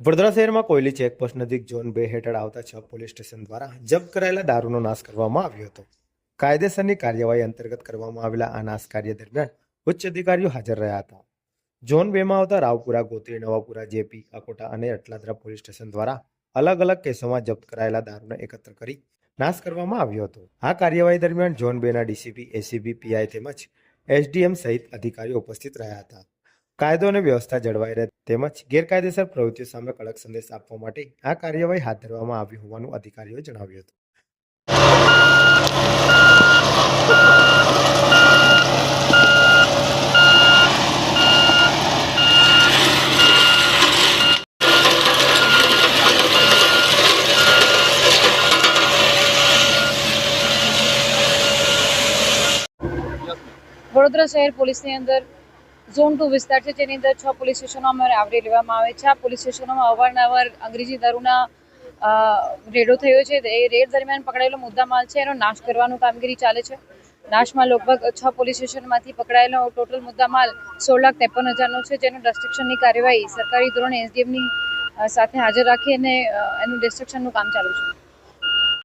વડોદરા શહેરમાં કોયલી ચેકપોસ્ટ નજીક ઝોન 2 હેઠળ આવતા 6 પોલીસ સ્ટેશન દ્વારા જપ્ત કરાયેલા દારૂનો નાશ કરવામાં આવ્યો હતો। કાયદેસરની કાર્યવાહી અંતર્ગત કરવામાં આવેલા આ નાશ કાર્ય દરમિયાન ઉચ્ચ અધિકારીઓ હાજર રહ્યા હતા। ઝોન 2માં આવતા રાવપુરા, ગોત્રી, નવાપુરા, જેપી, અકોટા અને અટલાદરા પોલીસ સ્ટેશન દ્વારા અલગ અલગ કેસોમાં જપ્ત કરાયેલા દારૂને એકત્ર કરી નાશ કરવામાં આવ્યો હતો। આ કાર્યવાહી દરમિયાન ઝોન 2ના ડીસીપી, એસીબી, પીઆઈ તેમજ એસડીએમ સહિત અધિકારીઓ ઉપસ્થિત રહ્યા હતા। કાયદો અને વ્યવસ્થા જળવાઈ રહે તેમજ ગેરકાયદેસર પ્રવૃત્તિઓ સામે કડક સંદેશ આપવા માટે આ કાર્યવાહી હાથ ધરવામાં આવી હોવાનું અધિકારીઓએ જણાવ્યું હતું। વડોદરા શહેર પોલીસની અંદર ઝોન 2 વિસ્તાર છે, જેની અંદર 6 પોલીસ સ્ટેશનો અમારે આવરી લેવામાં આવે છે। આ પોલીસ સ્ટેશનોમાં અવારનવાર અંગ્રેજી દારૂના રેડો થયો છે। એ રેડ દરમિયાન પકડાયેલો મુદ્દામાલ છે એનો નાશ કરવાનું કામગીરી ચાલે છે। નાશમાં લગભગ 6 પોલીસ સ્ટેશનમાંથી પકડાયેલો ટોટલ મુદ્દામાલ 16,53,000નો છે, જેનું ડિસ્ટ્રક્શનની કાર્યવાહી સરકારી ધોરણે એસડીએમની સાથે હાજર રાખી અને એનું ડિસ્ટ્રક્શનનું કામ ચાલુ છે।